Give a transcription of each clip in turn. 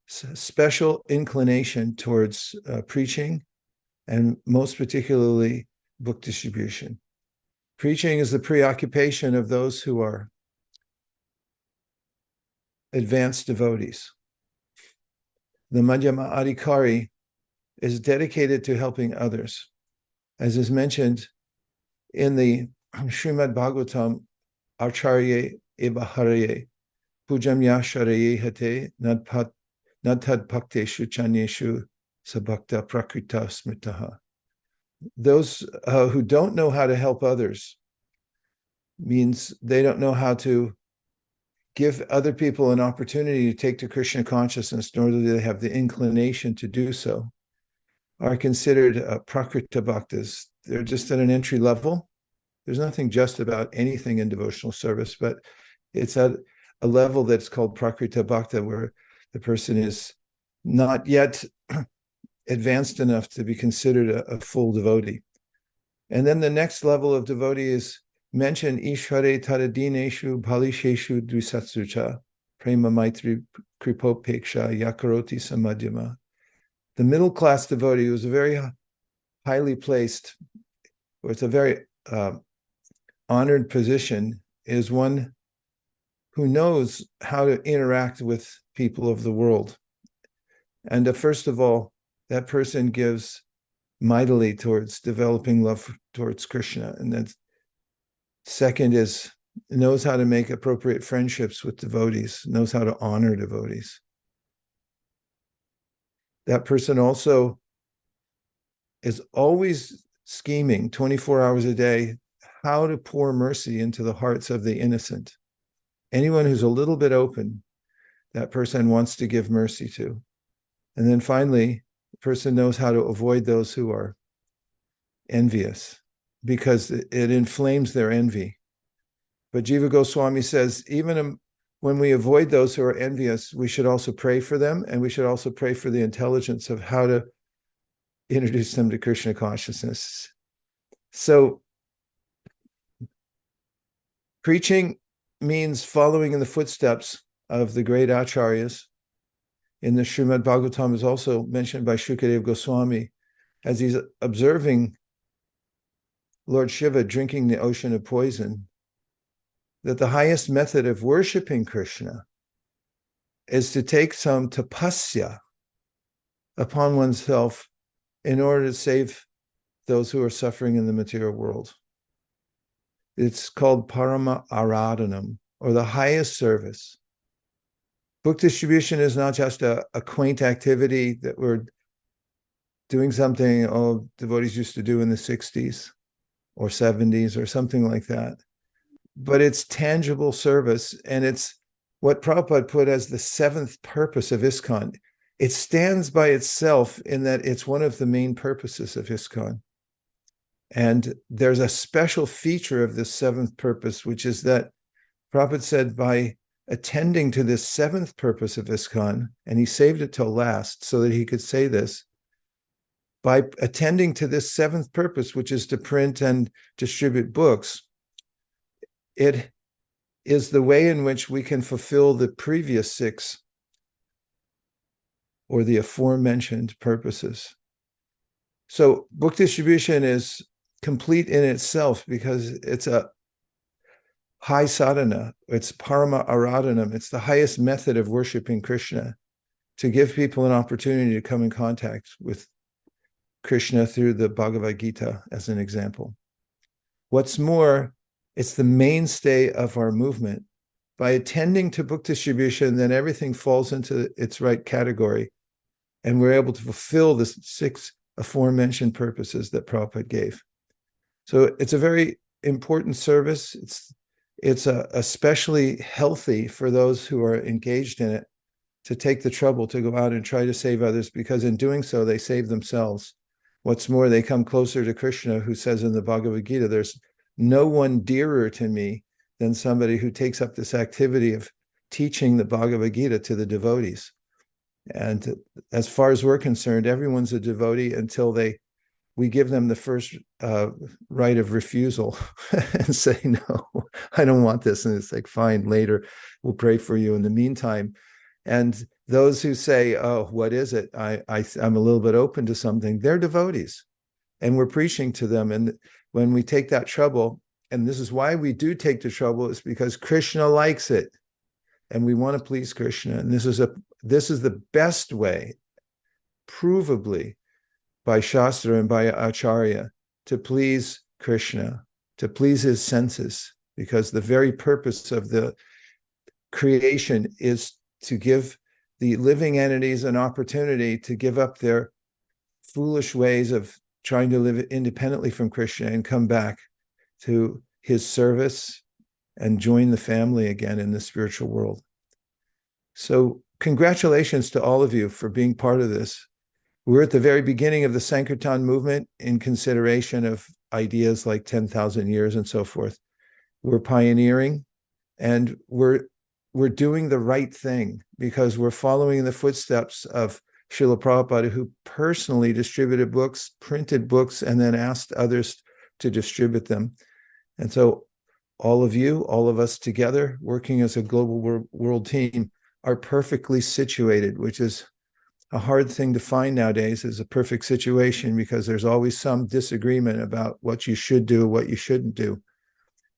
special inclination towards preaching, and most particularly book distribution. Preaching is the preoccupation of those who are advanced devotees. The Madhyama Adhikari is dedicated to helping others. As is mentioned in the Srimad Bhagavatam, Acharya eva haraye, pujam yasharaye hate, nadtad bhakteshu chanyeshu sabhakta prakrita smritaha. Those who don't know how to help others means they don't know how to give other people an opportunity to take to Krishna consciousness, nor do they have the inclination to do so, are considered prakrita bhaktas. They're just at an entry level. There's nothing just about anything in devotional service, but it's at a level that's called prakrita bhakta, where the person is not yet advanced enough to be considered a full devotee. And then the next level of devotee is mentioned, Ishvare Tadadineshu Bhalisheshu Dvisatsucha Prema Maitri Kripopeksha Yakaroti Samadhyama. The middle class devotee, who is a very highly placed, or it's a very honored position, is one who knows how to interact with people of the world. And first of all, that person gives mightily towards developing love towards Krishna. And then second is knows how to make appropriate friendships with devotees, knows how to honor devotees. That person also is always scheming 24 hours a day how to pour mercy into the hearts of the innocent. Anyone who's a little bit open, that person wants to give mercy to. And then finally, the person knows how to avoid those who are envious, because it inflames their envy. But Jiva Goswami says, even when we avoid those who are envious, we should also pray for them, and we should also pray for the intelligence of how to introduce them to Krishna consciousness. So preaching means following in the footsteps of the great acharyas. In the Srimad Bhagavatam is also mentioned by Shukadeva Goswami as he's observing Lord Shiva drinking the ocean of poison, that the highest method of worshiping Krishna is to take some tapasya upon oneself in order to save those who are suffering in the material world. It's called parama aradhanam, or the highest service. Book distribution is not just a quaint activity that we're doing something devotees used to do in the 60s or 70s or something like that. But it's tangible service, and it's what Prabhupada put as the seventh purpose of ISKCON. It stands by itself in that it's one of the main purposes of ISKCON. And there's a special feature of this seventh purpose, which is that Prabhupada said by attending to this seventh purpose of ISKCON, and he saved it till last so that he could say this, by attending to this seventh purpose, which is to print and distribute books, it is the way in which we can fulfill the previous six, or the aforementioned purposes. So book distribution is complete in itself because it's a high sadhana, it's parama aradhanam, it's the highest method of worshiping Krishna, to give people an opportunity to come in contact with Krishna through the Bhagavad Gita, as an example. What's more, it's the mainstay of our movement. By attending to book distribution, then everything falls into its right category, and we're able to fulfill the six aforementioned purposes that Prabhupada gave. So it's a very important service. It's especially healthy for those who are engaged in it to take the trouble to go out and try to save others, because in doing so, they save themselves. What's more, they come closer to Krishna, who says in the Bhagavad Gita, there's no one dearer to me than somebody who takes up this activity of teaching the Bhagavad Gita to the devotees. And as far as we're concerned, everyone's a devotee until we give them the first right of refusal and say, no, I don't want this. And it's like, fine, later we'll pray for you in the meantime. And those who say, oh, what is it? I'm a little bit open to something. They're devotees, and we're preaching to them. And when we take that trouble, and this is why we do take the trouble, is because Krishna likes it, and we want to please Krishna. And this is the best way, provably by Shastra and by Acharya, to please Krishna, to please his senses, because the very purpose of the creation is to give the living entities an opportunity to give up their foolish ways of trying to live independently from Krishna and come back to his service and join the family again in the spiritual world. So congratulations to all of you for being part of this. We're at the very beginning of the Sankirtan movement in consideration of ideas like 10,000 years and so forth. We're pioneering, and we're doing the right thing because we're following in the footsteps of Srila Prabhupada, who personally distributed books, printed books, and then asked others to distribute them. And so all of you, all of us together, working as a global world team, are perfectly situated, which is a hard thing to find nowadays, is a perfect situation, because there's always some disagreement about what you should do, what you shouldn't do.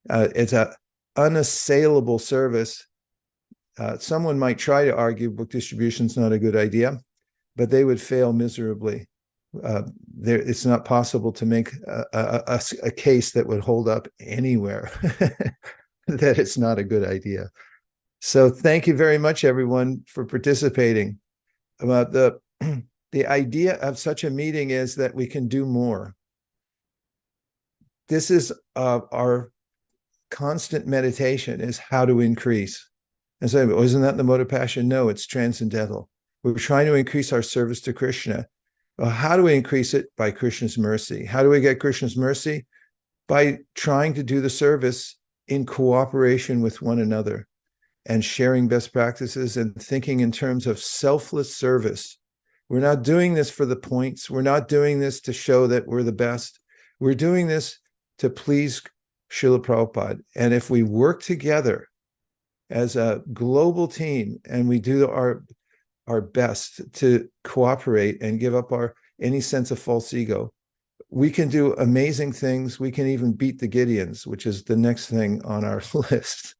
It's an unassailable service. Someone might try to argue book distribution is not a good idea, but they would fail miserably. It's not possible to make a case that would hold up anywhere that it's not a good idea. So thank you very much, everyone, for participating. About the idea of such a meeting is that we can do more. This is our constant meditation, is how to increase. And so, isn't that the mode of passion? No, it's transcendental. We're trying to increase our service to Krishna. Well, how do we increase it? By Krishna's mercy. How do we get Krishna's mercy? By trying to do the service in cooperation with one another and sharing best practices and thinking in terms of selfless service. We're not doing this for the points. We're not doing this to show that we're the best. We're doing this to please Srila Prabhupada. And if we work together as a global team and we do our best to cooperate and give up any sense of false ego, we can do amazing things. We can even beat the Gideons, which is the next thing on our list,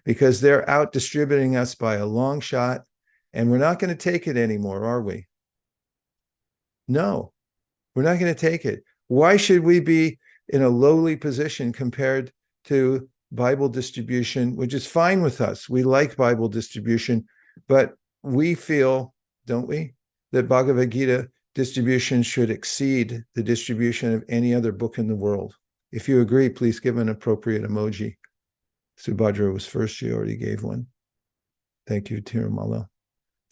because they're out distributing us by a long shot, and we're not going to take it anymore, are we? No, we're not going to take it. Why should we be in a lowly position compared to Bible distribution, which is fine with us? We like Bible distribution, but we feel, don't we, that Bhagavad Gita distribution should exceed the distribution of any other book in the world. If you agree, please give an appropriate emoji. Subhadra was first. She already gave one. Thank you, Tirumala.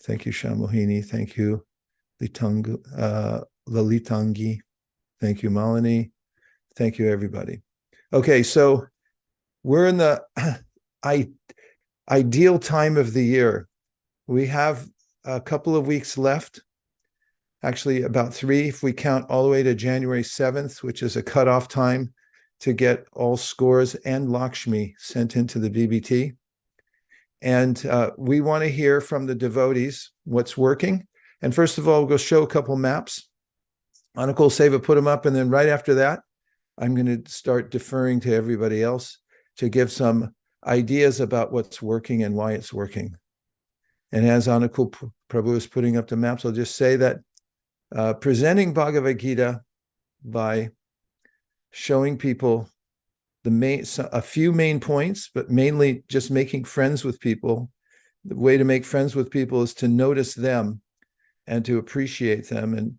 Thank you, Shamohini. Thank you, Lalitangi. Thank you, Malini. Thank you, everybody. Okay, so we're in the ideal time of the year. We have a couple of weeks left, actually about 3, if we count all the way to January 7th, which is a cutoff time to get all scores and Lakshmi sent into the BBT. And we want to hear from the devotees what's working. And first of all, we'll show a couple maps. Anukul Seva put them up, and then right after that, I'm going to start deferring to everybody else to give some ideas about what's working and why it's working. And as Anukul Prabhu is putting up the maps, I'll just say that presenting Bhagavad Gita by showing people a few main points, but mainly just making friends with people. The way to make friends with people is to notice them and to appreciate them. And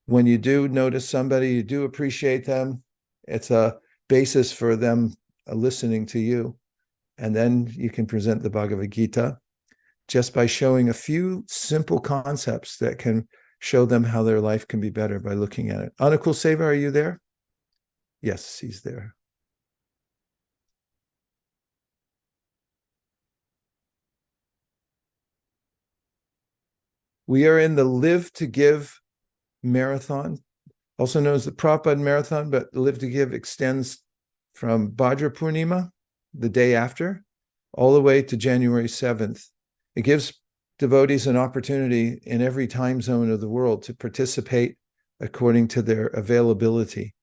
when you do notice somebody, you do appreciate them, it's a basis for them listening to you. And then you can present the Bhagavad Gita just by showing a few simple concepts that can show them how their life can be better by looking at it. Anukul Seva, are you there? Yes, he's there. We are in the Live to Give marathon, also known as the Prabhupada Marathon, but the Live to Give extends from Bhadra Purnima, the day after, all the way to January 7th. It gives devotees an opportunity in every time zone of the world to participate according to their availability.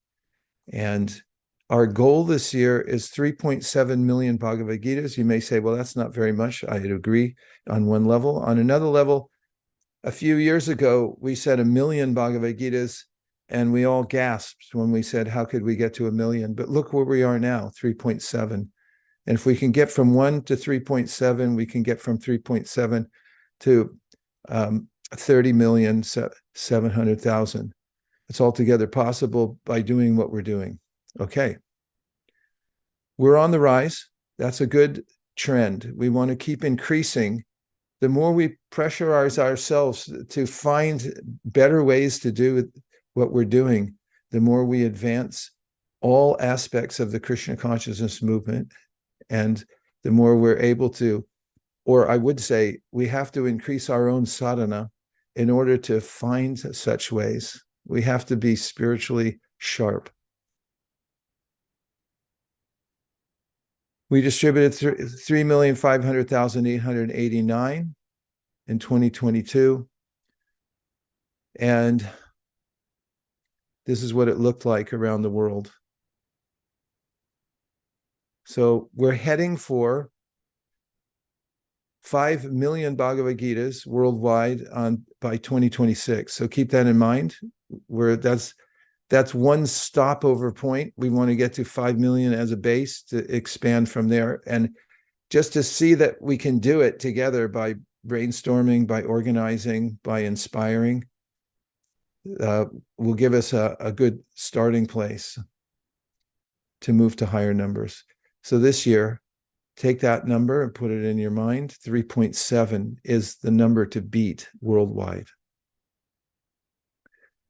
And our goal this year is 3.7 million Bhagavad Gitas. You may say, well, that's not very much. I'd agree on one level. On another level, a few years ago, we said 1 million Bhagavad Gitas, and we all gasped when we said, how could we get to 1 million? But look where we are now, 3.7. And if we can get from 1 to 3.7, we can get from 3.7 to 30,700,000. It's altogether possible by doing what we're doing. Okay. We're on the rise. That's a good trend. We want to keep increasing. The more we pressurize ourselves to find better ways to do what we're doing, the more we advance all aspects of the Krishna consciousness movement. And the more we're able to, or I would say, we have to increase our own sadhana in order to find such ways. We have to be spiritually sharp. We distributed 3,500,889 in 2022. And this is what it looked like around the world. So we're heading for 5 million Bhagavad Gitas worldwide by 2026. So keep that in mind. That's one stopover point. We want to get to 5 million as a base to expand from there. And just to see that we can do it together by brainstorming, by organizing, by inspiring, will give us a good starting place to move to higher numbers. So this year, take that number and put it in your mind. 3.7 is the number to beat worldwide.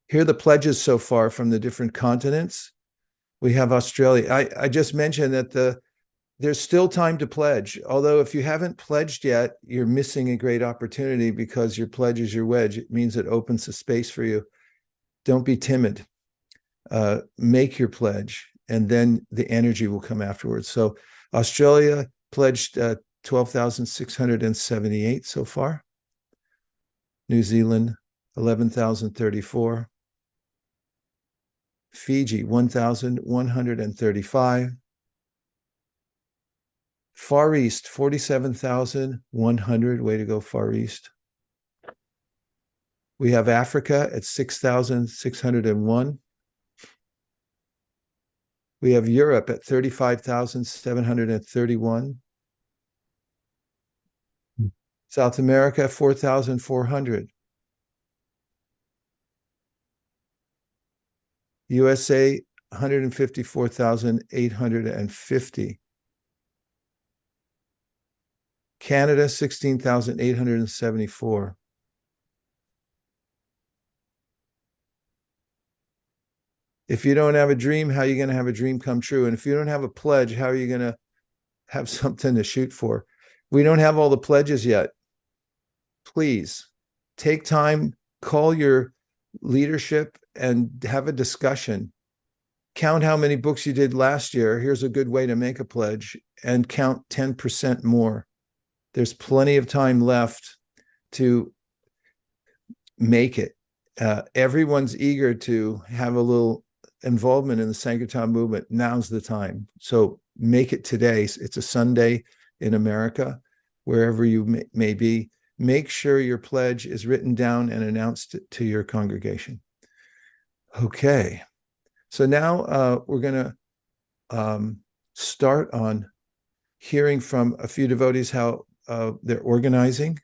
Here are the pledges so far from the different continents. We have Australia. I just mentioned that there's still time to pledge. Although if you haven't pledged yet, you're missing a great opportunity because your pledge is your wedge. It means it opens a space for you. Don't be timid. Make your pledge, and then the energy will come afterwards. So Australia pledged 12,678 so far. New Zealand, 11,034. Fiji, 1,135. Far East, 47,100. Way to go, Far East. We have Africa at 6,601. We have Europe at 35,731. South America, 4,400. USA, 154,850. Canada, 16,874. If you don't have a dream, how are you going to have a dream come true? And if you don't have a pledge, how are you going to have something to shoot for? We don't have all the pledges yet. Please take time, call your leadership and have a discussion. Count how many books you did last year. Here's a good way to make a pledge, and count 10% more. There's plenty of time left to make it. Everyone's eager to have a little involvement in the Sankirtan movement. Now's the time. So make it today. It's a Sunday in America, wherever you may be. Make sure your pledge is written down and announced to your congregation. Okay. So now we're going to start on hearing from a few devotees how they're organizing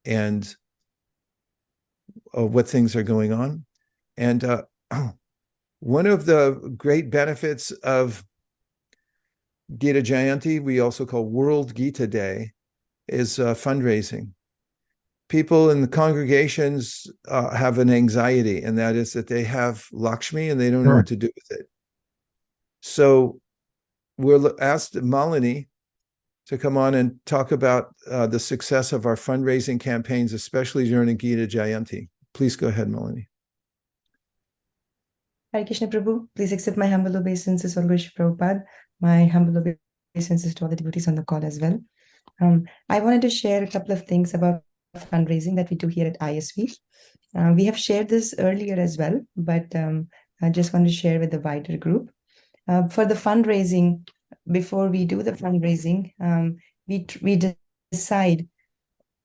and what things are going on. And one of the great benefits of Gita Jayanti, we also call World Gita Day, is fundraising. People in the congregations have an anxiety, and that is that they have Lakshmi and they don't know what to do with it. So we'll ask Malini to come on and talk about the success of our fundraising campaigns, especially during Gita Jayanti. Please go ahead, Malini. Hare Krishna Prabhu, please accept my humble obeisances to Lord Prabhupada, my humble obeisances to all the devotees on the call as well. I wanted to share a couple of things about fundraising that we do here at ISV. We have shared this earlier as well, but I just want to share with the wider group. For the fundraising, before we do the fundraising, we decide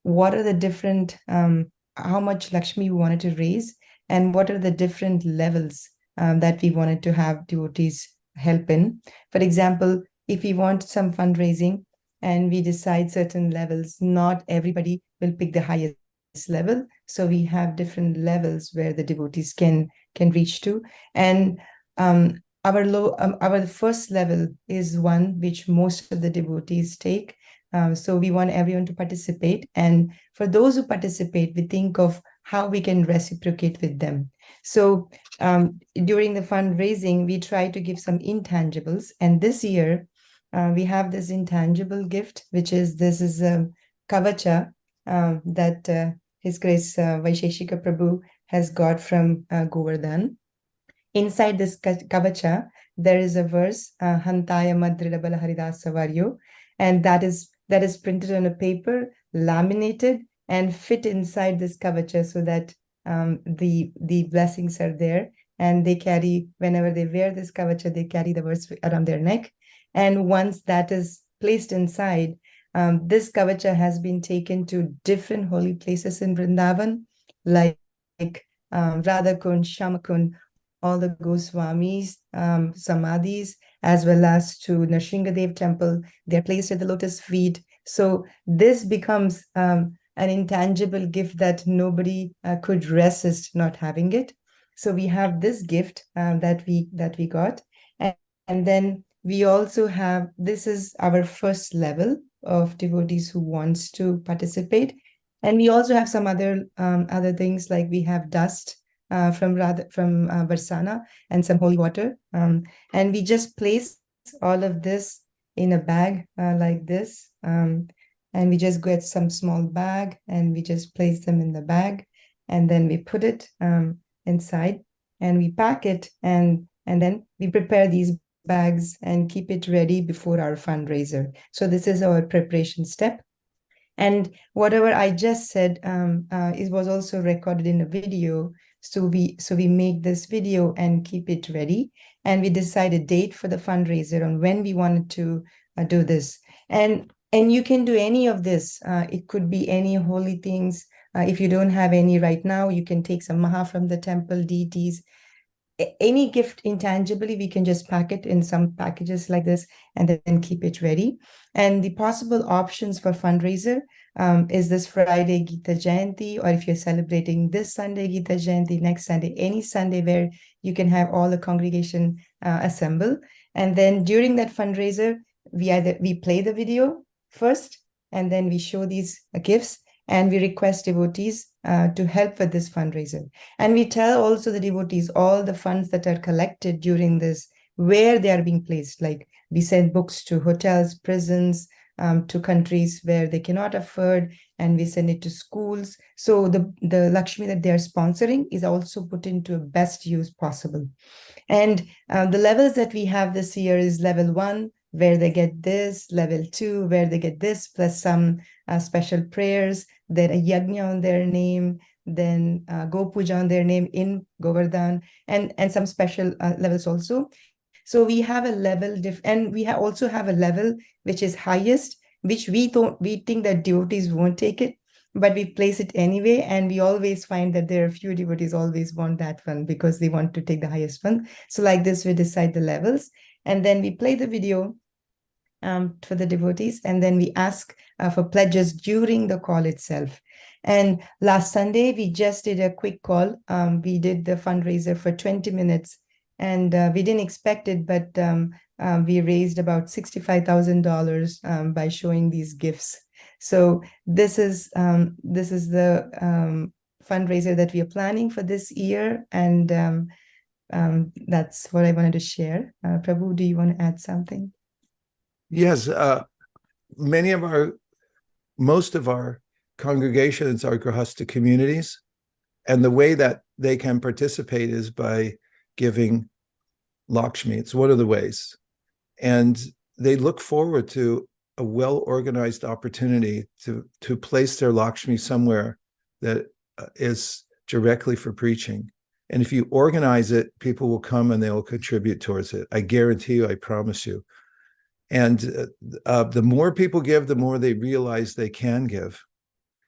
what are the different, how much Lakshmi we wanted to raise, and what are the different levels that we wanted to have devotees help in. For example, if we want some fundraising and we decide certain levels, not everybody will pick the highest level. So we have different levels where the devotees can reach to. And our first level is one which most of the devotees take. So we want everyone to participate. And for those who participate, we think of how we can reciprocate with them. So during the fundraising, we try to give some intangibles. And this year, we have this intangible gift, which is this is a kavacha that His Grace Vaisheshika Prabhu has got from Govardhan. Inside this kavacha, there is a verse, Hantaya Madridabala Haridasa Varyo, and that is printed on a paper, laminated, and fit inside this kavacha so that the blessings are there. And they carry, whenever they wear this kavacha, they carry the verse around their neck. And once that is placed inside, this kavacha has been taken to different holy places in Vrindavan, like Radhakund, Shamakund, all the Goswamis, Samadhis, as well as to Nrsingadev temple. They're placed at the lotus feet. So this becomes an intangible gift that nobody could resist not having it. So we have this gift that we got. And then we also have, this is our first level of devotees who wants to participate. And we also have some other things, like we have dust from Varsana and some holy water. And we just place all of this in a bag like this. And we just get some small bag and we just place them in the bag. And then we put it inside and we pack it. And then we prepare these bags and keep it ready before our fundraiser. So this is our preparation step. And whatever I just said, it was also recorded in a video. So we make this video and keep it ready. And we decide a date for the fundraiser on when we wanted to do this. And you can do any of this. It could be any holy things. If you don't have any right now, you can take some maha from the temple deities. Any gift intangibly, we can just pack it in some packages like this and then keep it ready. And the possible options for fundraiser is this Friday Gita Jayanti, or if you're celebrating this Sunday Gita Jayanti, next Sunday, any Sunday where you can have all the congregation assemble. And then during that fundraiser, we play the video first, and then we show these gifts, and we request devotees to help with this fundraiser. And we tell also the devotees all the funds that are collected during this, where they are being placed. Like we send books to hotels, prisons, to countries where they cannot afford, and we send it to schools. So the Lakshmi that they are sponsoring is also put into best use possible. And the levels that we have this year is level 1, where they get this, level 2, where they get this, plus some special prayers, then a yajna on their name, then go puja on their name in Govardhan, and some special levels also. So we have a level, and we also have a level which is highest, which we think that devotees won't take it, but we place it anyway. And we always find that there are few devotees always want that one because they want to take the highest one. So like this, we decide the levels, and then we play the video for the devotees, and then we ask for pledges during the call itself. And last Sunday, we just did a quick call. We did the fundraiser for 20 minutes, and we didn't expect it, but we raised about $65,000 by showing these gifts. So this is the fundraiser that we are planning for this year, and that's what I wanted to share. Prabhu, do you want to add something? Yes, most of our congregations are Grahasta communities, and the way that they can participate is by giving Lakshmi. It's one of the ways. And they look forward to a well-organized opportunity to place their Lakshmi somewhere that is directly for preaching. And if you organize it, people will come and they will contribute towards it. I guarantee you, I promise you. And the more people give, the more they realize they can give.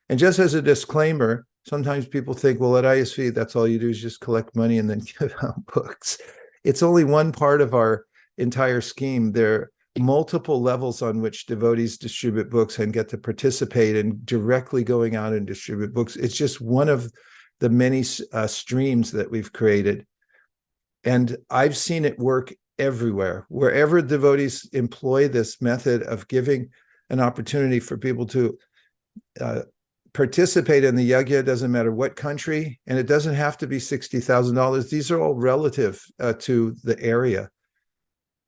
And just as a disclaimer, sometimes people think, well, at ISV, that's all you do is just collect money and then give out books. It's only one part of our entire scheme. There are multiple levels on which devotees distribute books and get to participate in directly going out and distribute books. It's just one of the many streams that we've created. And I've seen it work everywhere. Wherever devotees employ this method of giving an opportunity for people to participate in the yajna, doesn't matter what country, and it doesn't have to be $60,000. These are all relative to the area.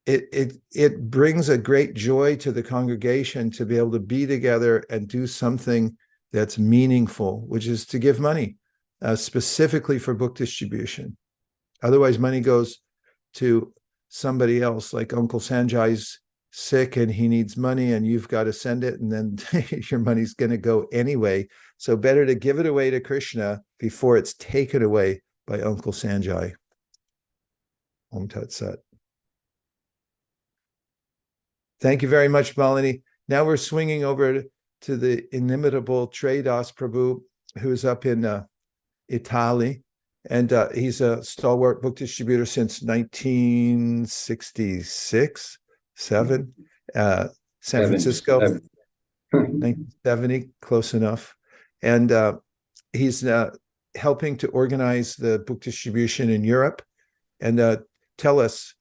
It brings a great joy to the congregation to be able to be together and do something that's meaningful, which is to give money specifically for book distribution. Otherwise, money goes to somebody else, like Uncle Sanjay's sick and he needs money and you've got to send it, and then your money's going to go anyway. So better to give it away to Krishna before it's taken away by Uncle Sanjay. Om Tat Sat. Thank you very much, Malini. Now we're swinging over to the inimitable Tredas Prabhu, who's up in Italy. And he's a stalwart book distributor since 1966, San Francisco, 1970, close enough. And he's helping to organize the book distribution in Europe. And tell us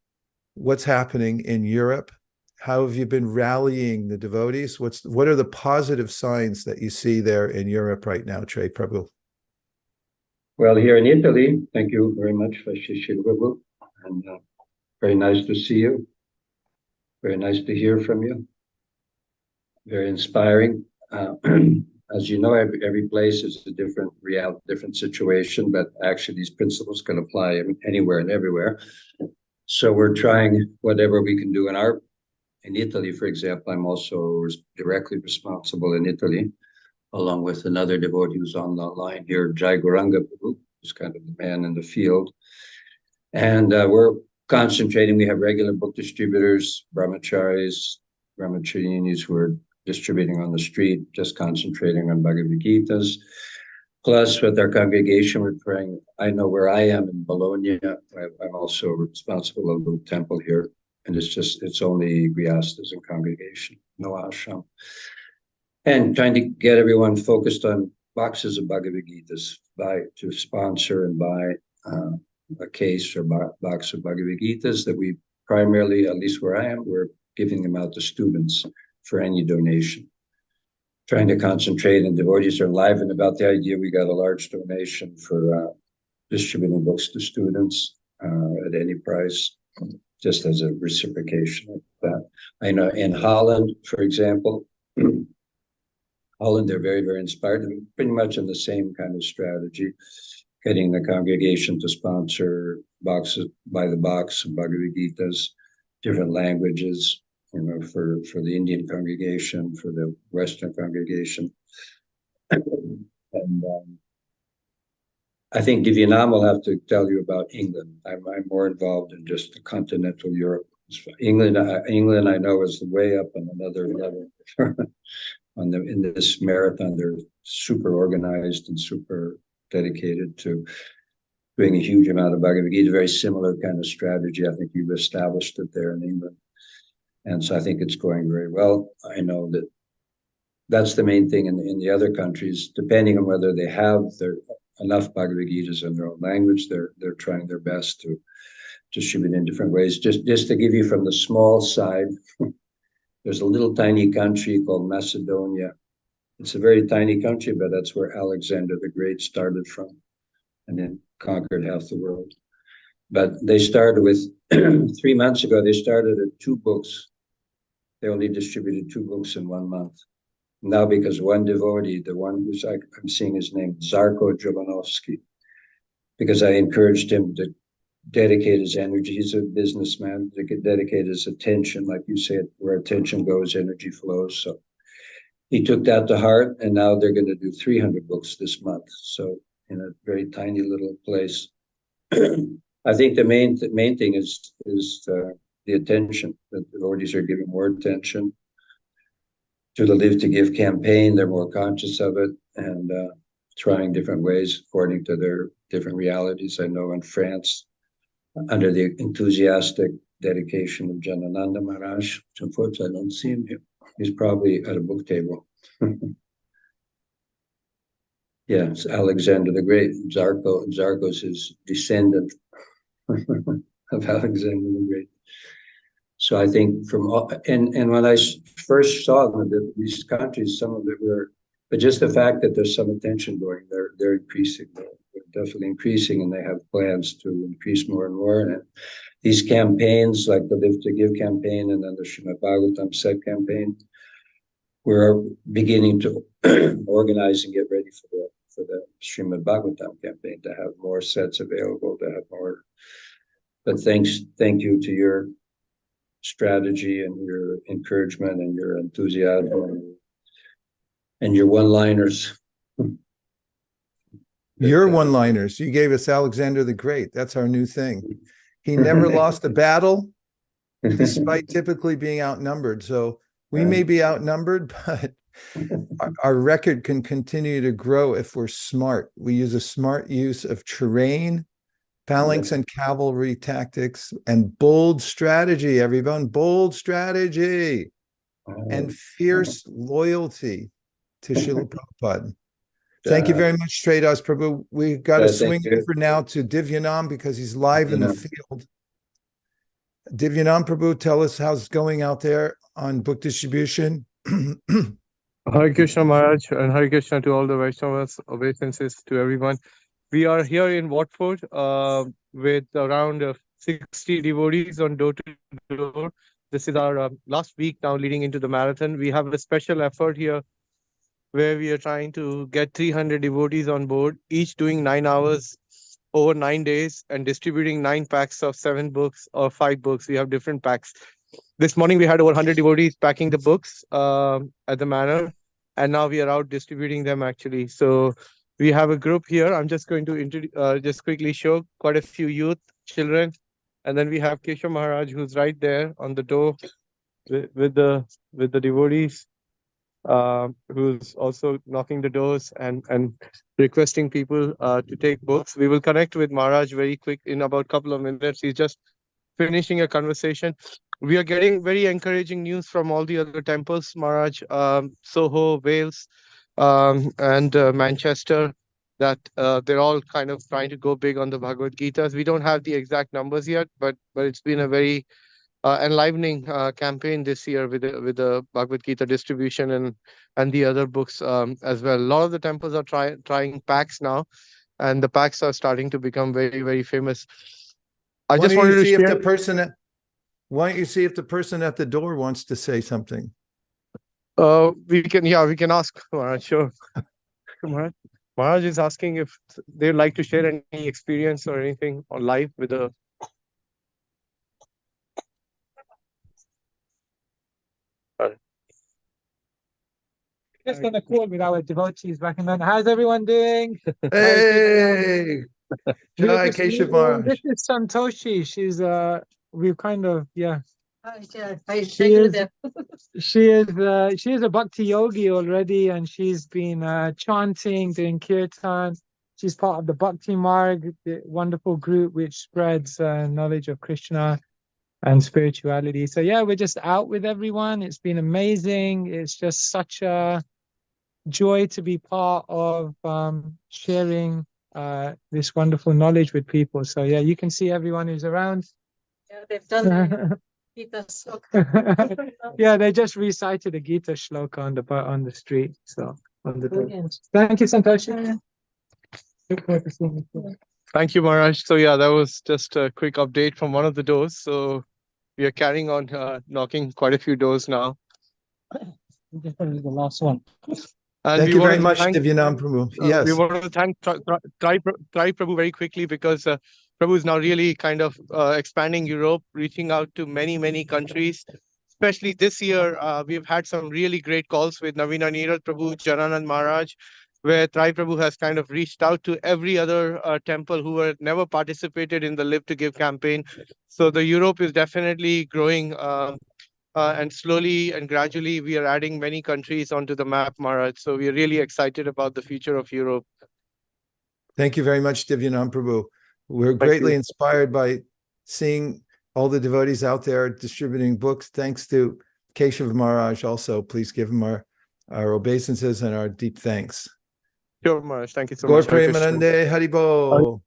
what's happening in Europe. How have you been rallying the devotees? What are the positive signs that you see there in Europe right now, Trey Prabhu? Well, here in Italy, thank you very much, Prabhu, and very nice to see you. Very nice to hear from you. Very inspiring. As you know, every place is a different reality, different situation, but actually these principles can apply anywhere and everywhere. So we're trying whatever we can do in Italy, for example. I'm also directly responsible in Italy, along with another devotee who's on the line here, Jai Gauranga Prabhu, who's kind of the man in the field. And we're concentrating. We have regular book distributors, brahmacharis, brahmacharinis who are distributing on the street, just concentrating on Bhagavad Gitas. Plus, with our congregation, we're praying. I know where I am in Bologna. I'm also responsible for a little temple here. And it's only Grihasthas and congregation, no ashram. And trying to get everyone focused on boxes of Bhagavad Gitas to sponsor and buy a case or box of Bhagavad Gitas that we primarily, at least where I am, we're giving them out to students for any donation. Trying to concentrate, and devotees are enlivened about the idea. We got a large donation for distributing books to students at any price, just as a reciprocation of that. I know in Holland, for example, Holland, they're very, very inspired, and pretty much in the same kind of strategy, getting the congregation to sponsor boxes by the box of Bhagavad Gitas, different languages, for the Indian congregation, for the Western congregation. And I think Divyanam will have to tell you about England. I'm more involved in just the continental Europe. England, I know, is way up on another level. In this marathon, they're super organized and super dedicated to doing a huge amount of Bhagavad Gita, very similar kind of strategy. I think you've established it there in England. And so I think it's going very well. I know that that's the main thing in the other countries, depending on whether they have enough Bhagavad Gitas in their own language, they're trying their best to distribute in different ways. Just to give you from the small side, there's a little tiny country called Macedonia. It's a very tiny country, but that's where Alexander the Great started from and then conquered half the world. But they started with, 3 months ago, they started at 2 books. They only distributed 2 books in 1 month. Now, because one devotee, the one who's I'm seeing his name, Zarko Jovanovsky, because I encouraged him to dedicate his energy. He's a businessman. He could dedicate his attention, like you said, where attention goes, energy flows. So he took that to heart, and now they're going to do 300 books this month. So in a very tiny little place. I think the main thing is the attention. The devotees are giving more attention to the Live to Give campaign. They're more conscious of it and trying different ways according to their different realities. I know in France, under the enthusiastic dedication of Janananda Maharaj, which unfortunately I don't see him here. He's probably at a book table. Yeah, it's Alexander the Great. Zarko's his descendant of Alexander the Great. So I think from all, and when I first saw them, these countries, some of them were, but just the fact that there's some attention going, they're increasing. They're definitely increasing, and they have plans to increase more and more. And these campaigns, like the Live to Give campaign, and then the Srimad Bhagavatam set campaign, we're beginning to organize and get ready for the Srimad Bhagavatam campaign to have more sets available, to have more. But thank you to your strategy and your encouragement and your enthusiasm and your one-liners. Your one-liners. You gave us Alexander the Great. That's our new thing. He never lost a battle, despite typically being outnumbered. So we may be outnumbered, but our record can continue to grow if we're smart. We use a smart use of terrain, phalanx and cavalry tactics, and bold strategy, everyone. Bold strategy and fierce loyalty to Srila Prabhupada. Thank you very much, Tradas Prabhu. We've got to swing over now to Divyanam because he's live in the field. Divyanam Prabhu, tell us how's it going out there on book distribution. Hare Krishna Maharaj, and Hare Krishna to all the Vaishnavas, obeisances to everyone. We are here in Watford with around 60 devotees on door to door. This is our last week now leading into the marathon. We have a special effort here where we are trying to get 300 devotees on board, each doing 9 hours over 9 days and distributing 9 packs of 7 books or 5 books. We have different packs. This morning we had over 100 devotees packing the books at the manor, and now we are out distributing them actually. So we have a group here. I'm just going to just quickly show quite a few youth, children, and then we have Keshav Maharaj, who's right there on the door with the devotees, who's also knocking the doors and requesting people to take books. We will connect with Maharaj very quick in about a couple of minutes. He's just finishing a conversation. We are getting very encouraging news from all the other temples, Maharaj, Soho, Wales, and Manchester, that they're all kind of trying to go big on the Bhagavad Gitas. We don't have the exact numbers yet, but it's been a very enlivening campaign this year with the Bhagavad Gita distribution and the other books as well. A lot of the temples are trying packs now, and the packs are starting to become very, very famous. I just wanted to see if the person. Why don't you see if the person at the door wants to say something? We can ask Maharaj, sure. Maharaj is asking if they'd like to share any experience or anything on live with the. Just on a call with our devotees back in London. How's everyone doing? Hey, Jai Keshav Maharaj. This is Santoshi. She's we've kind of she is a bhakti yogi already, and she's been chanting, doing kirtan. She's part of the Bhakti Marg, the wonderful group which spreads knowledge of Krishna and spirituality. So yeah, we're just out with everyone. It's been amazing. It's just such a joy to be part of sharing this wonderful knowledge with people. So yeah, you can see everyone who's around. Yeah, they've done the Gita sloka. Yeah, they just recited the Gita shloka on the street. So on the door. Thank you, Santoshi. Thank you, Maharaj. So yeah, that was just a quick update from one of the doors. So we are carrying on knocking quite a few doors now. This is the last one. And thank you very much, Divyanam Prabhu. Yes. We want to thank Trai Prabhu very quickly because Prabhu is now really kind of expanding Europe, reaching out to many, many countries. Especially this year, we've had some really great calls with Navina Neeraj Prabhu, Jaranand Maharaj, where Trai Prabhu has kind of reached out to every other temple who had never participated in the Live to Give campaign. So the Europe is definitely growing, and slowly and gradually we are adding many countries onto the map, Maharaj. So we are really excited about the future of Europe. Thank you very much, Divyanam Prabhu. We're Thank greatly you. inspired by seeing all the devotees out there distributing books. Thanks to Keshav Maharaj also. Please give him our obeisances and our deep thanks. Sure, Maharaj. Thank you so Gaur much. Hare Krishna. Premanande Haribo.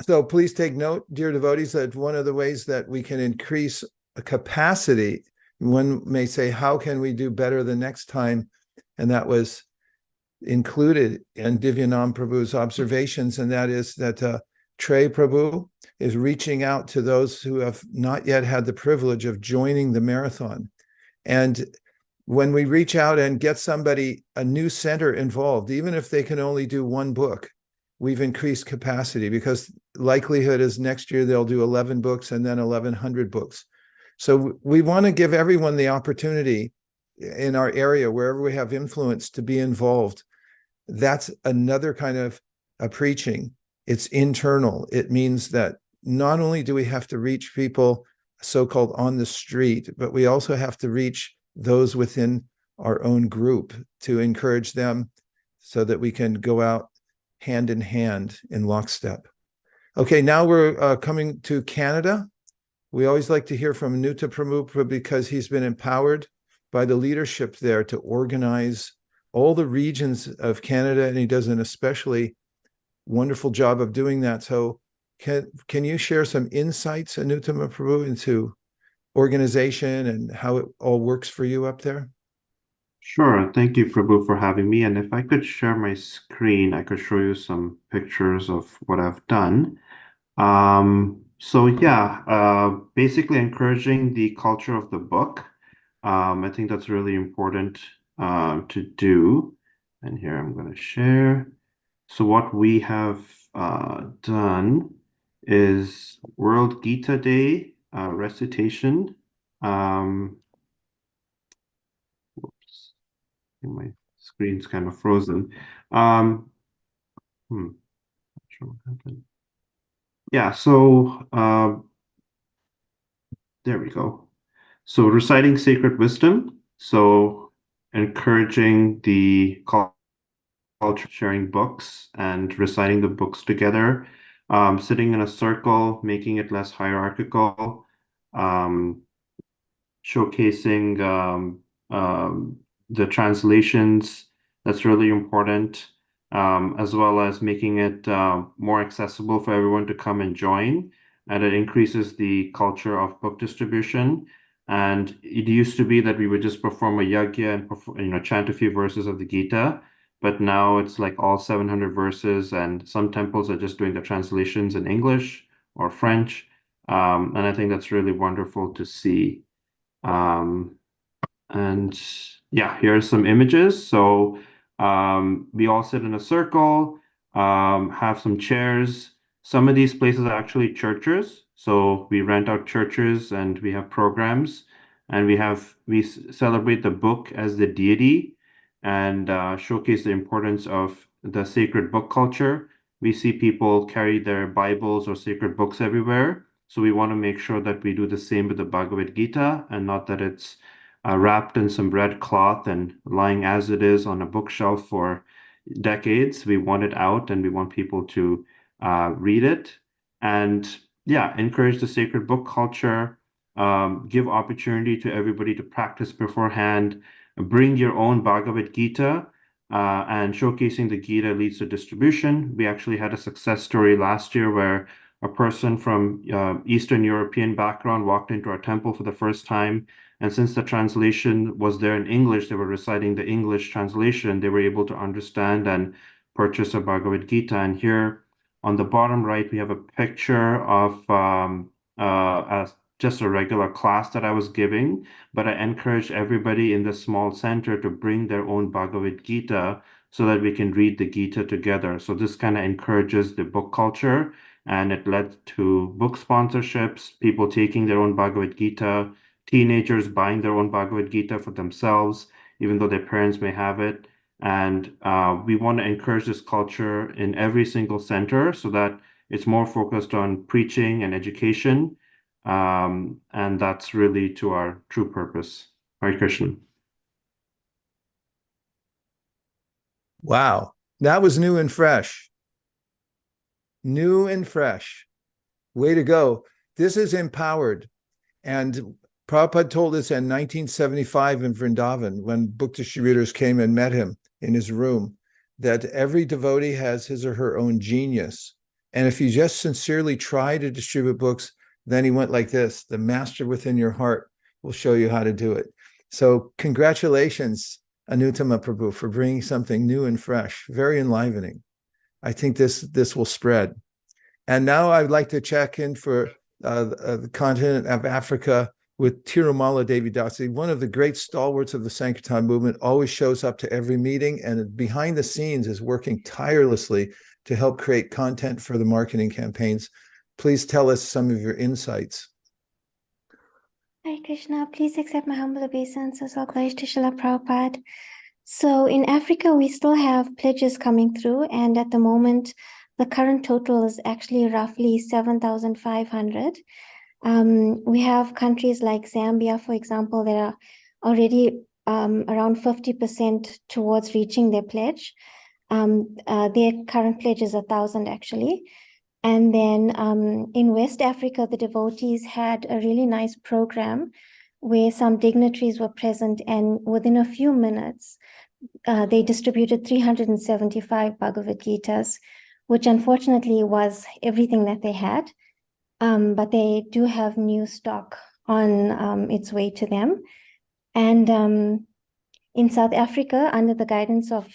So please take note, dear devotees, that one of the ways that we can increase capacity, one may say, how can we do better the next time? And that was included in Divyanam Prabhu's observations, and that is that Trey Prabhu is reaching out to those who have not yet had the privilege of joining the marathon. And when we reach out and get somebody, a new center involved, even if they can only do one book, we've increased capacity, because likelihood is next year they'll do 11 books and then 1,100 books. So we want to give everyone the opportunity in our area, wherever we have influence, to be involved. That's another kind of a preaching. It's internal. It means that not only do we have to reach people so-called on the street, but we also have to reach those within our own group to encourage them so that we can go out hand in hand in lockstep. Okay, now we're coming to Canada. We always like to hear from Nuta Pramukha because he's been empowered by the leadership there to organize all the regions of Canada, and he does an especially wonderful job of doing that. So can you share some insights, Anutama Prabhu, into organization and how it all works for you up there? Sure. Thank you, Prabhu, for having me. And if I could share my screen, I could show you some pictures of what I've done. Basically encouraging the culture of the book. I think that's really important to do. And here I'm going to share. So what we have done is World Gita Day recitation. Whoops, my screen's kind of frozen. Not sure what happened. Yeah, so there we go. So reciting sacred wisdom. So encouraging the culture, sharing books and reciting the books together, sitting in a circle, making it less hierarchical, showcasing the translations. That's really important, as well as making it more accessible for everyone to come and join. And it increases the culture of book distribution. And it used to be that we would just perform a yagya and chant a few verses of the Gita. But now it's like all 700 verses, and some temples are just doing the translations in English or French. And I think that's really wonderful to see. And yeah, here are some images. So we all sit in a circle, have some chairs. Some of these places are actually churches. So we rent out churches and we have programs, and we celebrate the book as the deity and showcase the importance of the sacred book culture. We see people carry their Bibles or sacred books everywhere. So we want to make sure that we do the same with the Bhagavad Gita, and not that it's wrapped in some red cloth and lying as it is on a bookshelf for decades. We want it out, and we want people to read it. And yeah, encourage the sacred book culture, give opportunity to everybody to practice beforehand, bring your own Bhagavad Gita, and showcasing the Gita leads to distribution. We actually had a success story last year where a person from Eastern European background walked into our temple for the first time. And since the translation was there in English, they were reciting the English translation. They were able to understand and purchase a Bhagavad Gita. And here on the bottom right, we have a picture of just a regular class that I was giving, but I encourage everybody in the small center to bring their own Bhagavad Gita so that we can read the Gita together. So this kind of encourages the book culture and it led to book sponsorships, people taking their own Bhagavad Gita, teenagers buying their own Bhagavad Gita for themselves, even though their parents may have it. And we want to encourage this culture in every single center so that it's more focused on preaching and education. And that's really to our true purpose. Hare Krishna. Wow. That was new and fresh. New and fresh. Way to go. This is empowered. And Prabhupada told us in 1975 in Vrindavan, when book distributors came and met him in his room, that every devotee has his or her own genius. And if you just sincerely try to distribute books, then he went like this: the master within your heart will show you how to do it. So congratulations, Anuttama Prabhu, for bringing something new and fresh, very enlivening. I think this will spread. And now I'd like to check in for the continent of Africa with Tirumala Devi Dasi, one of the great stalwarts of the Sankirtan movement, always shows up to every meeting and behind the scenes is working tirelessly to help create content for the marketing campaigns. Please tell us some of your insights. Hare Krishna, please accept my humble obeisances. All glories to Srila Prabhupada. So in Africa, we still have pledges coming through, and at the moment, the current total is actually roughly 7,500. We have countries like Zambia, for example, that are already around 50% towards reaching their pledge. Their current pledge is 1,000 actually. And then in West Africa, the devotees had a really nice program where some dignitaries were present, and within a few minutes, they distributed 375 Bhagavad Gitas, which unfortunately was everything that they had. But they do have new stock on its way to them. And in South Africa, under the guidance of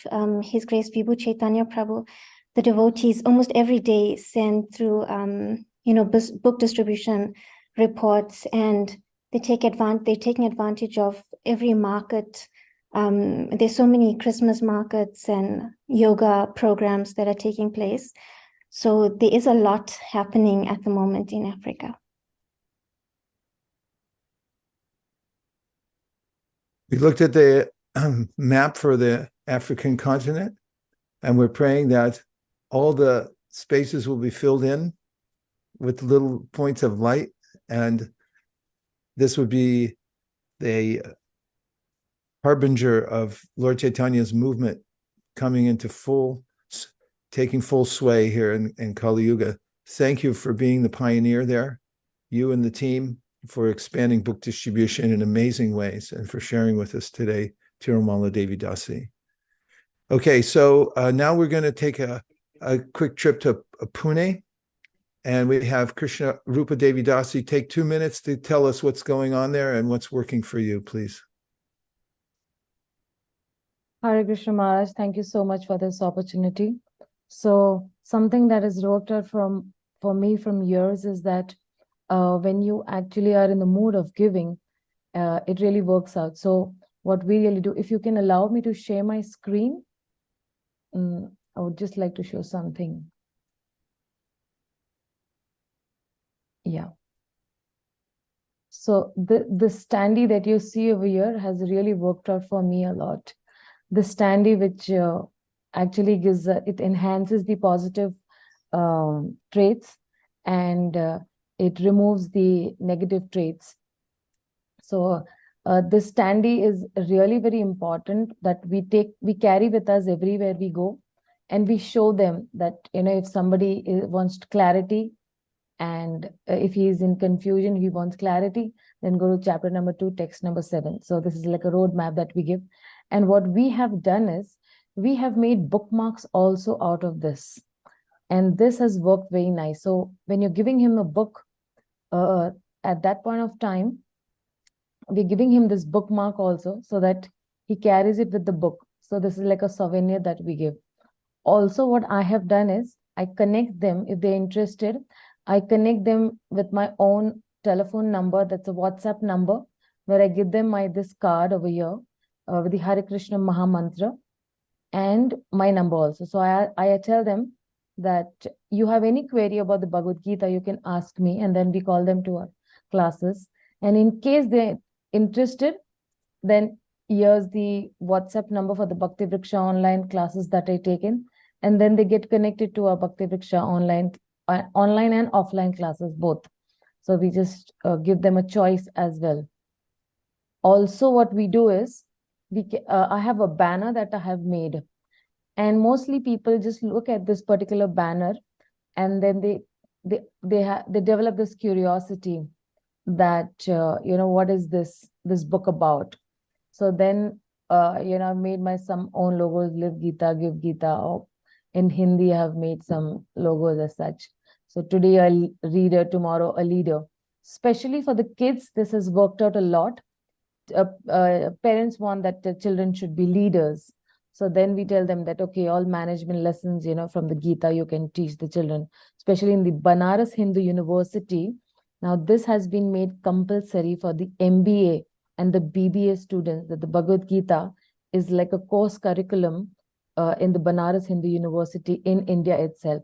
His Grace Vibhu Chaitanya Prabhu, the devotees almost every day send through, book distribution reports, and they're taking advantage of every market. There's so many Christmas markets and yoga programs that are taking place. So there is a lot happening at the moment in Africa. We looked at the map for the African continent, and we're praying that all the spaces will be filled in with little points of light, and this would be the harbinger of Lord Chaitanya's movement coming into taking full sway here in Kali Yuga. Thank you for being the pioneer there, you and the team, for expanding book distribution in amazing ways, and for sharing with us today, Tirumala Devi Dasi. Okay, so now we're going to take a quick trip to Pune, and we have Krishna Rupa Devi Dasi. Take 2 minutes to tell us what's going on there and what's working for you, please. Hare Krishna Maharaj, thank you so much for this opportunity. So something that has worked out for me from years is that when you actually are in the mood of giving, it really works out. So what we really do, if you can allow me to share my screen, I would just like to show something. Yeah. So the standee that you see over here has really worked out for me a lot. The standee which actually gives, it enhances the positive traits, and it removes the negative traits. So this standee is really very important, that we carry with us everywhere we go, and we show them that, if somebody wants clarity, and if he is in confusion, he wants clarity, then go to chapter number 2, text number 7. So this is like a roadmap that we give. And what we have done is, we have made bookmarks also out of this. And this has worked very nice. So when you're giving him a book, at that point of time, we're giving him this bookmark also, so that he carries it with the book. So this is like a souvenir that we give. Also, what I have done is, I connect them, if they're interested, I connect them with my own telephone number. That's a WhatsApp number, where I give them this card over here with the Hare Krishna Maha Mantra, and my number also. So I tell them that you have any query about the Bhagavad Gita, you can ask me, and then we call them to our classes. And in case they're interested, then here's the WhatsApp number for the Bhakti Vriksha online classes that I taken, and then they get connected to our Bhakti Vriksha online and offline classes both. So we just give them a choice as well. Also, what we do is I have a banner that I have made, and mostly people just look at this particular banner, and then they develop this curiosity that what is this book about. So then I've made my some own logos, Live Gita, Give Gita, or in Hindi I have made some logos as such. So today a reader, tomorrow a leader. Especially for the kids, this has worked out a lot. Parents want that the children should be leaders. So then we tell them that, okay, all management lessons, from the Gita, you can teach the children, especially in the Banaras Hindu University. Now, this has been made compulsory for the MBA and the BBA students, that the Bhagavad Gita is like a course curriculum in the Banaras Hindu University in India itself.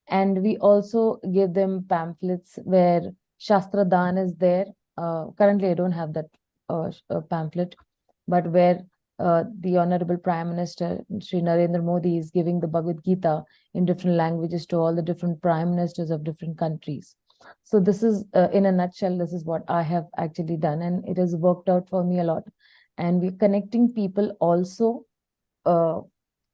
And we also give them pamphlets where Shastra Dan is there. Currently, I don't have that pamphlet, but where the Honorable Prime Minister, Shri Narendra Modi, is giving the Bhagavad Gita in different languages to all the different prime ministers of different countries. So this is, in a nutshell, this is what I have actually done, and it has worked out for me a lot. And we're connecting people also to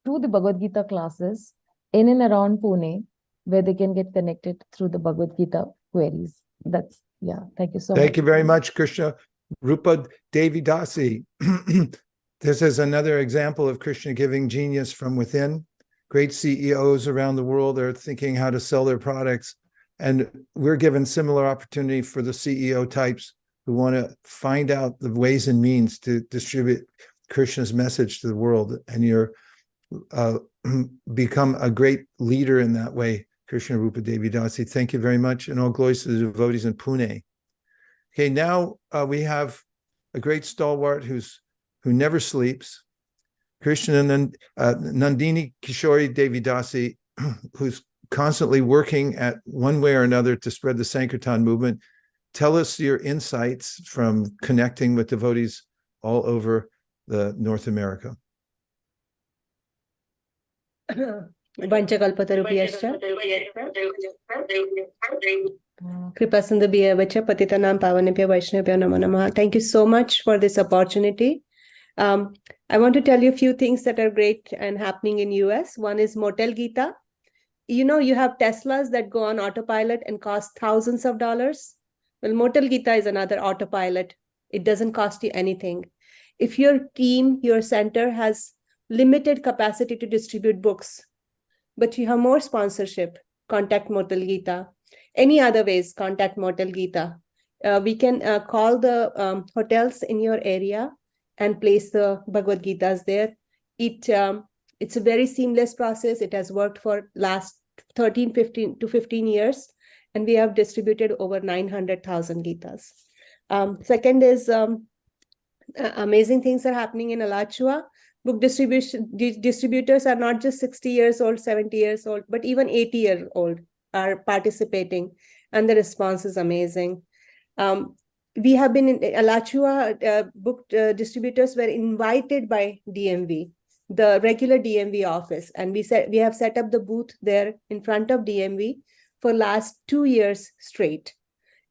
the Bhagavad Gita classes in and around Pune, where they can get connected through the Bhagavad Gita queries. That's, yeah, thank you so much. Thank you very much, Krishna. Rupa Devi Dasi. This is another example of Krishna giving genius from within. Great CEOs around the world are thinking how to sell their products. And we're given similar opportunity for the CEO types who want to find out the ways and means to distribute Krishna's message to the world. And you're become a great leader in that way, Krishna Rupa Devi Dasi. Thank you very much. And all glories to the devotees in Pune. Okay, now we have a great stalwart who never sleeps, Krishna Nandini Kishori Devi Dasi, who's constantly working at one way or another to spread the Sankirtan movement. Tell us your insights from connecting with devotees all over the North America. Vanchakalpatarubhyascha Kripasindhabhyavacha Patitanam Pavanebhyo Vaishnavabhyo Namo Namaha. Thank you so much for this opportunity. I want to tell you a few things that are great and happening in US. One is Motel Gita. You have Teslas that go on autopilot and cost thousands of dollars. Well, Motel Gita is another autopilot. It doesn't cost you anything. If your team, your center has limited capacity to distribute books, but you have more sponsorship, contact Motel Gita. Any other ways, contact Motel Gita. We can call the hotels in your area and place the Bhagavad Gitas there. It's a very seamless process. It has worked for last 15 years, and we have distributed over 900,000 Gitas. Second is amazing things are happening in Alachua. Book distributors are not just 60 years old, 70 years old, but even 80 years old are participating, and the response is amazing. We have been in Alachua, book distributors were invited by DMV, the regular DMV office, and we have set up the booth there in front of DMV for last 2 years straight.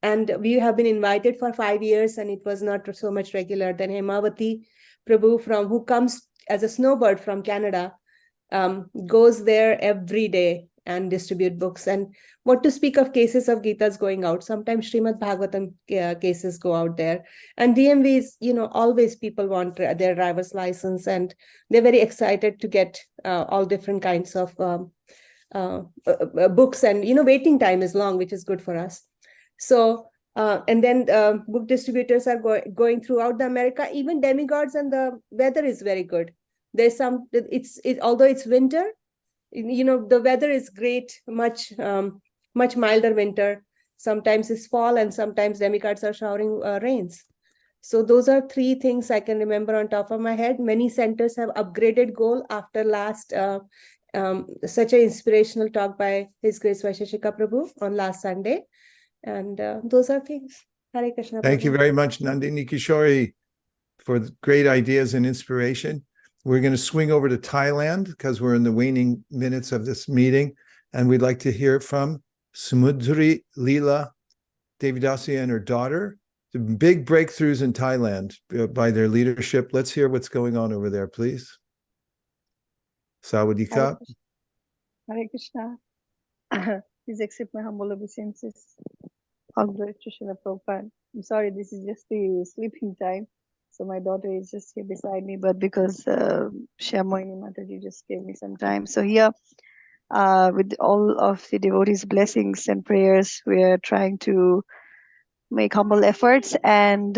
And we have been invited for 5 years, and it was not so much regular. Then Hemavati Prabhu, who comes as a snowbird from Canada, goes there every day and distribute books. And what to speak of cases of Gitas going out. Sometimes Srimad Bhagavatam cases go out there. And DMV is, always people want their driver's license, and they're very excited to get all different kinds of books. And, waiting time is long, which is good for us. So, and then book distributors are going throughout the America, even demigods, and the weather is very good. There's although it's winter, the weather is great, much milder winter. Sometimes it's fall, and sometimes demigods are showering rains. So those are 3 things I can remember on top of my head. Many centers have upgraded goal after last such an inspirational talk by His Grace Vaisheshika Prabhu on last Sunday. And those are things. Hare Krishna. Thank you Prabhu. very much, Nandini Kishori, for the great ideas and inspiration. We're going to swing over to Thailand because we're in the waning minutes of this meeting, and we'd like to hear from Samudri Leela Devidasi and her daughter. The big breakthroughs in Thailand by their leadership. Let's hear what's going on over there, please. Sawadee-ka. Hare Krishna. Please accept my humble obeisances. All glory to Srila Prabhupada. I'm sorry, this is just the sleeping time. So my daughter is just here beside me, but because Shyamini Mataji just gave me some time. So here, with all of the devotees' blessings and prayers, we are trying to make humble efforts. And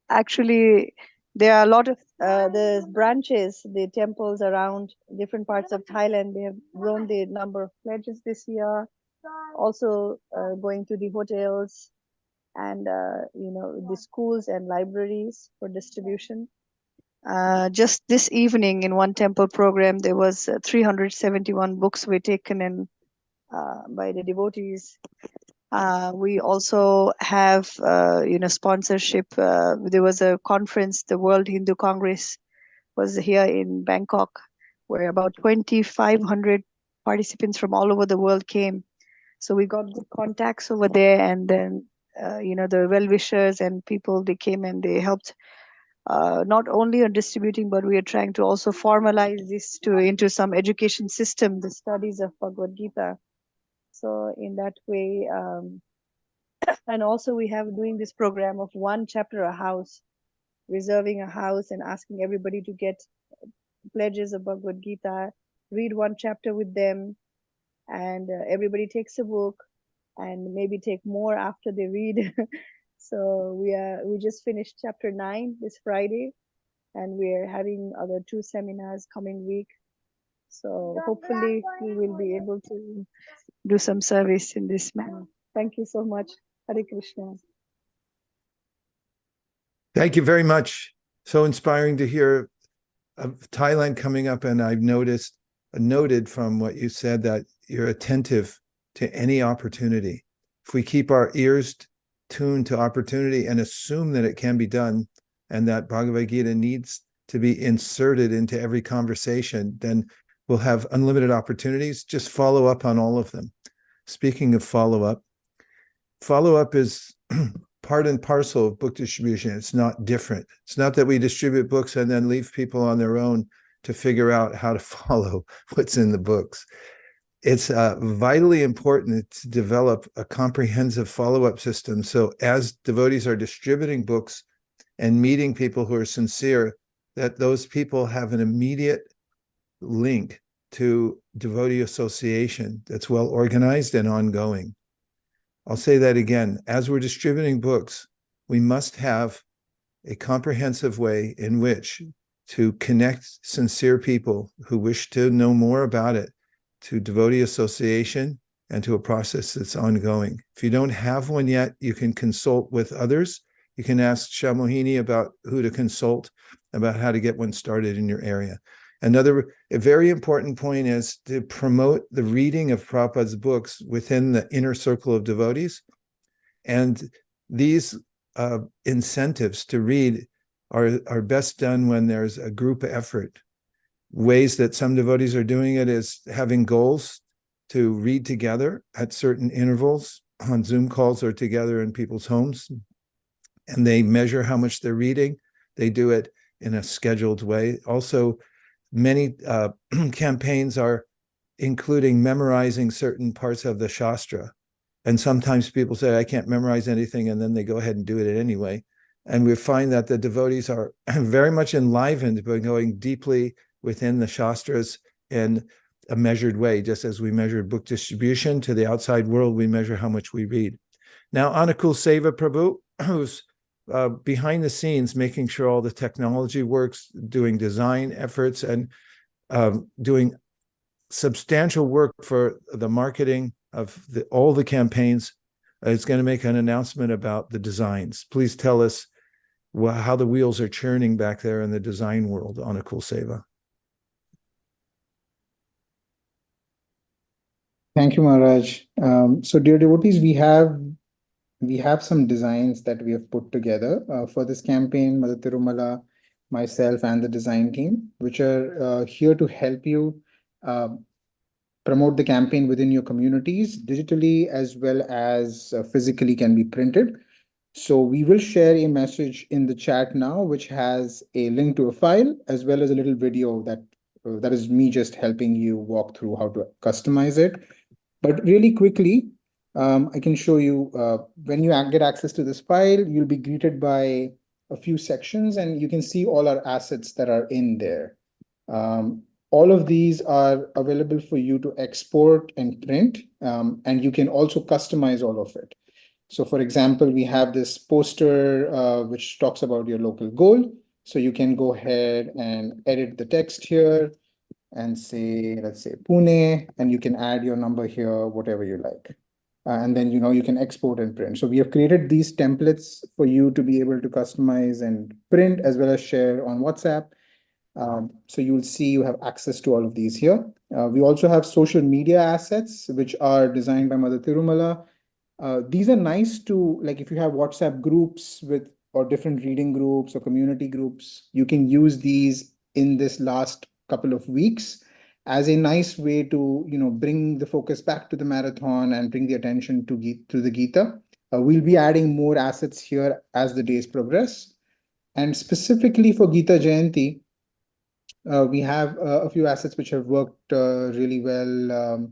actually, there are a lot of the branches, the temples around different parts of Thailand. They have grown the number of pledges this year. Also going to the hotels and the schools and libraries for distribution. Just this evening in one temple program, there was 371 books were taken in by the devotees. We also have sponsorship. There was a conference, the World Hindu Congress was here in Bangkok, where about 2,500 participants from all over the world came. So we got the contacts over there, and then the well-wishers and people, they came and they helped not only on distributing, but we are trying to also formalize this into some education system, the studies of Bhagavad Gita. So in that way, and also we have doing this program of one chapter a house, reserving a house and asking everybody to get pledges of Bhagavad Gita, read one chapter with them, and everybody takes a book and maybe take more after they read. So we just finished chapter 9 this Friday, and we're having other 2 seminars coming week. So hopefully we will be able to do some service in this manner. Thank you so much. Hare Krishna. Thank you very much. So inspiring to hear of Thailand coming up, and I've noted from what you said that you're attentive to any opportunity. If we keep our ears tuned to opportunity and assume that it can be done and that Bhagavad Gita needs to be inserted into every conversation, then we'll have unlimited opportunities. Just follow up on all of them. Speaking of follow-up is part and parcel of book distribution. It's not different. It's not that we distribute books and then leave people on their own to figure out how to follow what's in the books. It's vitally important to develop a comprehensive follow-up system. So as devotees are distributing books and meeting people who are sincere, that those people have an immediate link to devotee association that's well organized and ongoing. I'll say that again. As we're distributing books, we must have a comprehensive way in which to connect sincere people who wish to know more about it to devotee association and to a process that's ongoing. If you don't have one yet, you can consult with others. You can ask Shamohini about who to consult, about how to get one started in your area. A very important point is to promote the reading of Prabhupada's books within the inner circle of devotees. And these incentives to read are best done when there's a group effort. Ways that some devotees are doing it is having goals to read together at certain intervals on Zoom calls or together in people's homes. And they measure how much they're reading. They do it in a scheduled way. Also, many campaigns are including memorizing certain parts of the Shastra. And sometimes people say, I can't memorize anything, and then they go ahead and do it anyway. And we find that the devotees are very much enlivened by going deeply within the Shastras in a measured way. Just as we measure book distribution to the outside world, we measure how much we read. Now, Anukul Seva Prabhu, who's behind the scenes, making sure all the technology works, doing design efforts, and doing substantial work for the marketing of all the campaigns, is going to make an announcement about the designs. Please tell us how the wheels are churning back there in the design world, Anukul Seva. Thank you, Maharaj. So, dear devotees, we have some designs that we have put together for this campaign, Mother Tirumala, myself, and the design team, which are here to help you promote the campaign within your communities digitally as well as physically can be printed. So we will share a message in the chat now, which has a link to a file as well as a little video that is me just helping you walk through how to customize it. But really quickly, I can show you when you get access to this file, you'll be greeted by a few sections and you can see all our assets that are in there. All of these are available for you to export and print, and you can also customize all of it. So for example, we have this poster which talks about your local goal. So you can go ahead and edit the text here and say, let's say Pune, and you can add your number here, whatever you like. And then, you can export and print. So we have created these templates for you to be able to customize and print as well as share on WhatsApp. So you'll see you have access to all of these here. We also have social media assets, which are designed by Mother Tirumala. These are nice to, like if you have WhatsApp groups or different reading groups or community groups, you can use these in this last couple of weeks as a nice way to, bring the focus back to the marathon and bring the attention to the Gita. We'll be adding more assets here as the days progress. And specifically for Gita Jayanti, we have a few assets which have worked really well.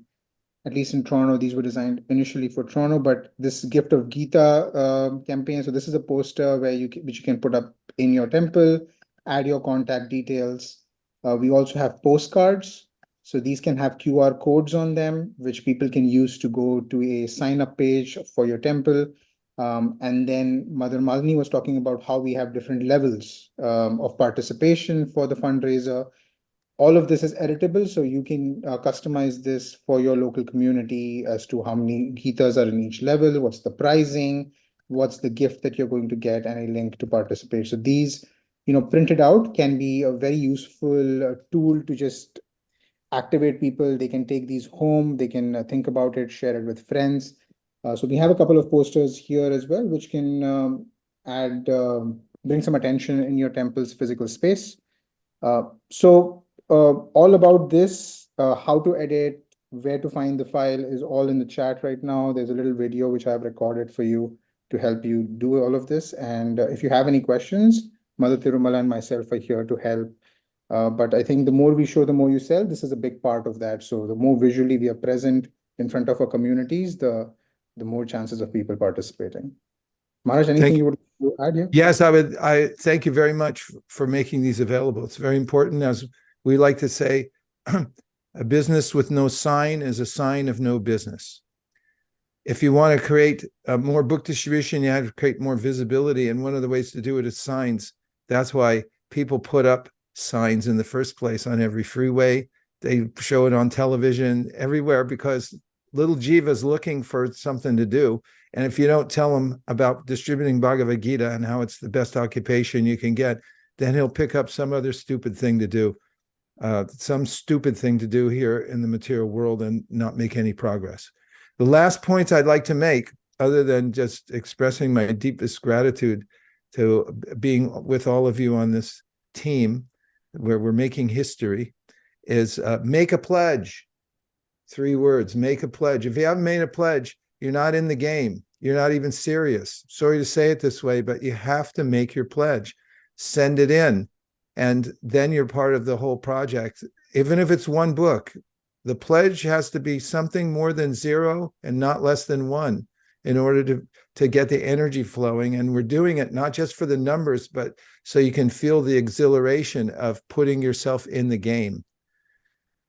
At least in Toronto, these were designed initially for Toronto, but this Gift of Gita campaign. So this is a poster which you can put up in your temple, add your contact details. We also have postcards. So these can have QR codes on them, which people can use to go to a sign up page for your temple. And then Mother Malini was talking about how we have different levels of participation for the fundraiser. All of this is editable, so you can customize this for your local community as to how many Gitas are in each level, what's the pricing, what's the gift that you're going to get, and a link to participate. So these, printed out can be a very useful tool to just activate people. They can take these home, they can think about it, share it with friends. So we have a couple of posters here as well, which can bring some attention in your temple's physical space. So all about this, how to edit, where to find the file is all in the chat right now. There's a little video which I've recorded for you to help you do all of this. And if you have any questions, Mother Tirumala and myself are here to help. But I think the more we show, the more you sell. This is a big part of that. So the more visually we are present in front of our communities, the more chances of people participating. Maharaj, anything you would add here? Yes, I thank you very much for making these available. It's very important. As we like to say, a business with no sign is a sign of no business. If you want to create more book distribution, you have to create more visibility. And one of the ways to do it is signs. That's why people put up signs in the first place on every freeway. They show it on television everywhere because little Jiva's looking for something to do. And if you don't tell him about distributing Bhagavad Gita and how it's the best occupation you can get, then he'll pick up some other stupid thing to do, here in the material world and not make any progress. The last point I'd like to make, other than just expressing my deepest gratitude to being with all of you on this team where we're making history, is make a pledge. 3 words, make a pledge. If you haven't made a pledge, you're not in the game. You're not even serious. Sorry to say it this way, but you have to make your pledge. Send it in, and then you're part of the whole project. Even if it's 1 book, the pledge has to be something more than 0 and not less than 1 in order to get the energy flowing. And we're doing it not just for the numbers, but so you can feel the exhilaration of putting yourself in the game.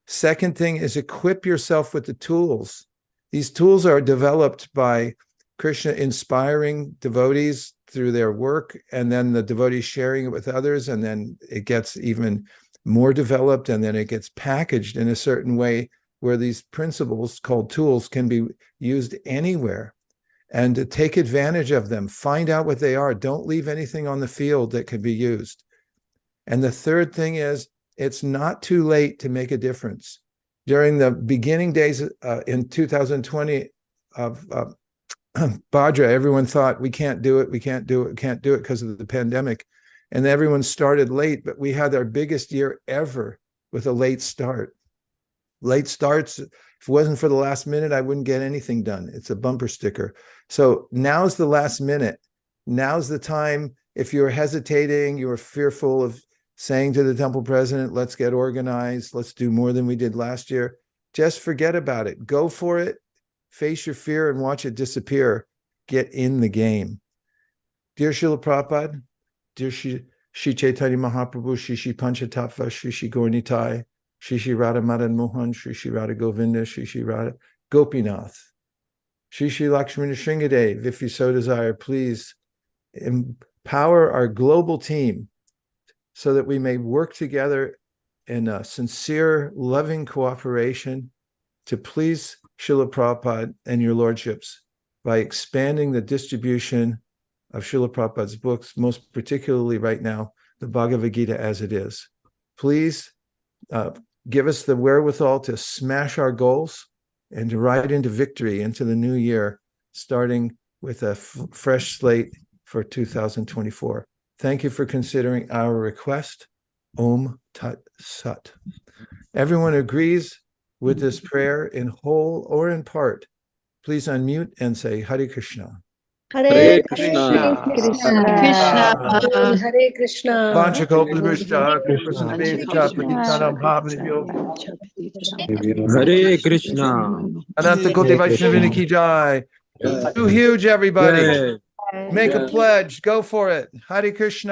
Second thing is equip yourself with the tools. These tools are developed by Krishna inspiring devotees through their work, and then the devotees sharing it with others, and then it gets even more developed, and then it gets packaged in a certain way where these principles called tools can be used anywhere. And to take advantage of them, find out what they are. Don't leave anything on the field that could be used. And the third thing is, it's not too late to make a difference. During the beginning days in 2020 of Bhadra, everyone thought we can't do it because of the pandemic. And everyone started late, but we had our biggest year ever with a late start. Late starts, if it wasn't for the last minute, I wouldn't get anything done. It's a bumper sticker. So now's the last minute. Now's the time. If you're hesitating, you're fearful of saying to the temple president, let's get organized, let's do more than we did last year, just forget about it. Go for it. Face your fear and watch it disappear. Get in the game. Dear Srila Prabhupada, dear Shri Chaitanya Mahaprabhu, Shri Panchatattva, Shri Gaur Nitai, Shri Radha Madan Mohan, Shri Radha Govinda, Shri Radha Gopinath, Shri Lakshmana Shringadev, if you so desire, please empower our global team so that we may work together in a sincere, loving cooperation to please Srila Prabhupada and your lordships by expanding the distribution of Srila Prabhupada's books, most particularly right now, the Bhagavad Gita as it is. Please give us the wherewithal to smash our goals and to ride into victory into the new year, starting with a fresh slate for 2024. Thank you for considering our request. Om Tat Sat. Everyone agrees with this prayer in whole or in part. Please unmute and say Hare Krishna. Hare Krishna. Krishna. Krishna. Hare Krishna. Vanchakalpavishta, Krishna. Kripasamvedita, Patitanam Bhavanibhyo, Hare Krishna. Ananta Koti Hare Vaishnavini Krishna. Ki Jai. Too huge, everybody. Jai. Make a pledge. Go for it. Hare Krishna.